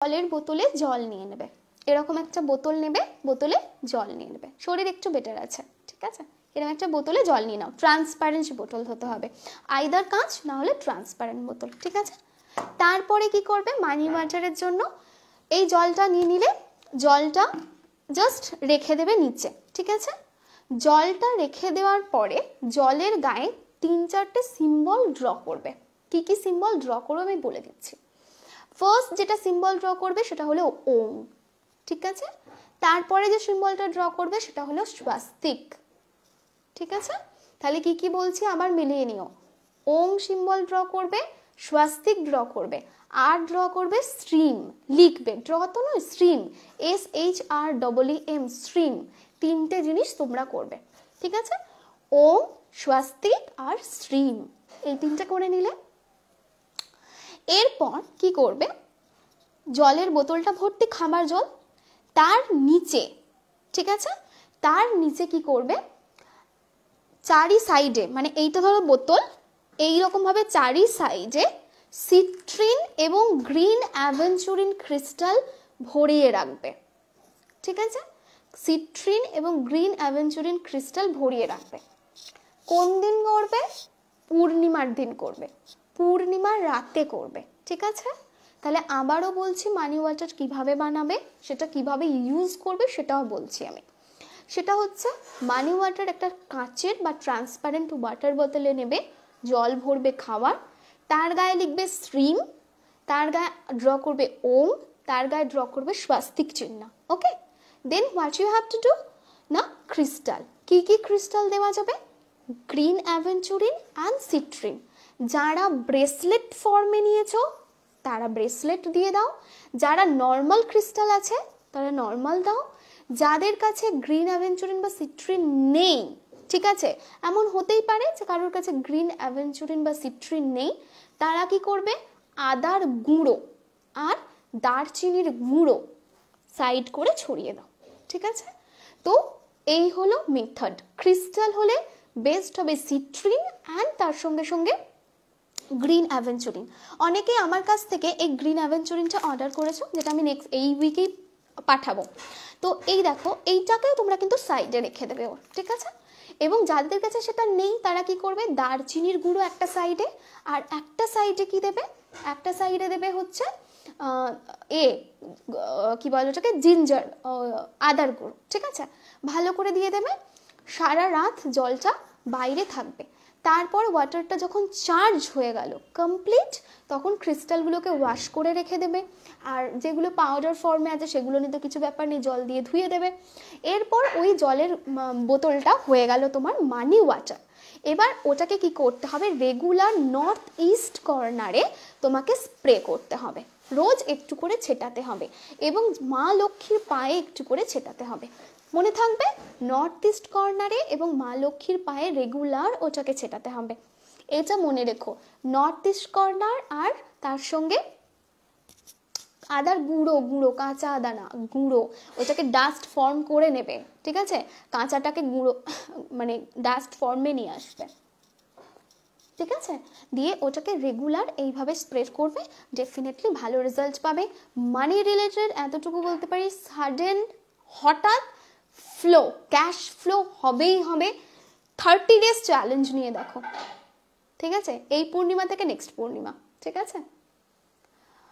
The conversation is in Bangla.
জলের বোতলে জল নিয়ে নেবে, এরকম একটা বোতল নেবে, বোতলে জল নিয়ে নেবে, শরীর একটু বেটার আছে, ঠিক আছে, এরকম একটা বোতলে জল নিয়ে নাও, ট্রান্সপারেন্ট বোতল হতে হবে, আইদার কাঁচ না হলে ট্রান্সপারেন্ট বোতল, ঠিক আছে। তারপরে কি করবে, মানি ওয়াটারের জন্য এই জলটা নিয়ে নিলে জলটা জাস্ট রেখে দেবে নিচে, ঠিক আছে। জলটা রেখে দেওয়ার পরে জলের গায়ে 3-4টে সিম্বল ড্র করবে। কি কি সিম্বল ড্র করবে আমি বলে দিচ্ছি। ফার্স্ট যেটা সিম্বল ড্র করবে সেটা হলো ওম, ঠিক আছে। তারপরে যে সিম্বলটা ড্র করবে সেটা হলো স্বাস্তিক, ঠিক আছে। তাহলে কি কি বলছি আবার মিলিয়ে নিও। ওম সিম্বল ড্র করবে, স্বাস্তিক ড্র করবে, আর ড্র করবে স্ট্রিম, লিখবে, ড্র তো নয়, স্ট্রিম, SHREEM, স্ট্রিম। 3টে জিনিস তোমরা করবে, ঠিক আছে। ওম, স্বাস্তিক আর স্ট্রিম, এই 3টে করে নিলে এরপর কি করবে, জলের বোতলটা ভর্তি খাবার জল, তার নিচে, ঠিক আছে, তার নিচে কি করবে, চারি সাইডে, মানে এইটা ধরো বোতল, এইরকম ভাবে চারি সাইডে সিট্রিন এবং গ্রিন অ্যাভেঞ্চুরিন ক্রিস্টাল ভরিয়ে রাখবে, ঠিক আছে। সিট্রিন এবং গ্রিন অ্যাভেঞ্চুরিন ক্রিস্টাল ভরিয়ে রাখবে। কোন দিন করবে, পূর্ণিমার দিন করবে, পূর্ণিমার রাতে করবে, ঠিক আছে। তাহলে আবারও বলছি মানি ওয়াটার কিভাবে বানাবে, সেটা কিভাবে ইউজ করবে সেটাও বলছি আমি। সেটা হচ্ছে মানি ওয়াটার একটা কাঁচের বা ট্রান্সপারেন্ট ওয়াটার বোতলে নেবে, জল ভরবে খাওয়ার, তার গায়ে লিখবে স্ট্রিম, তার গায়ে ড্র করবে ওম, তার গায়ে ড্র করবে স্বাস্তিক চিহ্ন, okay. Then what you have to do না, ক্রিস্টাল, কি কি ক্রিস্টাল দেওয়া যাবে, গ্রিন অ্যাভেঞ্চুরিন অ্যান্ড সিট্রিন। যারা ব্রেসলেট ফর্মে নিয়েছো তারা ব্রেসলেট দিয়ে দাও, যারা নর্মাল ক্রিস্টাল আছে তারা নর্মাল দাও, যাদের কাছে গ্রিন অ্যাভেঞ্চুরিন বা সিট্রিন নেই, ঠিক আছে, এমন হতেই পারে যে কারোর কাছে গ্রিন অ্যাভেঞ্চুরিন বা সিট্রিন নেই, তারা কি করবে, আদার গুঁড়ো আর দারচিনির গুঁড়ো সাইড করে ছড়িয়ে দাও, ঠিক আছে। তো এই হলো মেথড। ক্রিস্টাল হলে বেস্ট হবে সিট্রিন অ্যান্ড তার সঙ্গে সঙ্গে গ্রিন অ্যাভেঞ্চুরিন। অনেকেই আমার কাছ থেকে এই গ্রিন অ্যাভেঞ্চুরিনটা অর্ডার করেছো, যেটা আমি নেক্সট এই উইকেই পাঠাবো। তো এই দেখো, এইটাকেও তোমরা কিন্তু সাইডে রেখে দেবে ওর, ঠিক আছে। এবং যাদের কাছে সেটা নেই তারা কি করবে, দারচিনির গুঁড়ো একটা সাইডে, আর একটা সাইডে কি দেবে, একটা সাইডে দেবে হচ্ছে কি বলে ওটাকে, জিঞ্জার, আদার গুঁড়ো, ঠিক আছে, ভালো করে দিয়ে দেবে। সারা রাত জলটা বাইরে থাকবে, তারপর ওয়াটারটা যখন চার্জ হয়ে গেল কমপ্লিট, তখন ক্রিস্টালগুলোকে ওয়াশ করে রেখে দেবে, আর যেগুলো পাউডার ফর্মে আছে সেগুলো নিয়ে তো কিছু ব্যাপার নেই, জল দিয়ে ধুয়ে দেবে। এরপর ওই জলের বোতলটা হয়ে গেল তোমার মানি ওয়াটার। এবার ওটাকে কি করতে হবে, রেগুলার নর্থ ইস্ট কর্নারে তোমাকে স্প্রে করতে হবে, রোজ একটু করে ছেটাতে হবে, এবং মা লক্ষ্মীর পায়ে একটু করে ছেটাতে হবে। মনে থাকবে, নর্থ ইস্ট কর্নারে এবং মা লক্ষ্মীর পায়ে রেগুলার ওটাকে ছেটাতে হবে, এটা মনে রেখো। নর্থ ইস্ট কর্নার, আর তার সঙ্গে আদার গুঁড়ো, গুঁড়ো, কাঁচা আদা না, গুঁড়ো, ওটাকে ডাস্ট ফর্ম করে নেবে, ঠিক আছে, কাঁচাটাকে গুঁড়ো মানে ডাস্ট ফর্মে নিয়ে আসবে, ঠিক আছে, দিয়ে ওটাকে রেগুলার এইভাবে স্প্রে করবে, ডেফিনেটলি ভালো রেজাল্ট পাবে। মানি রিলেটেড এতটুকু বলতে পারি, সাডেন হঠাৎ ফ্লো, ক্যাশ ফ্লো হবেই হবে। 30 days চ্যালেঞ্জ নিয়ে দেখো, ঠিক আছে, এই পূর্ণিমা থেকে নেক্সট পূর্ণিমা, ঠিক আছে।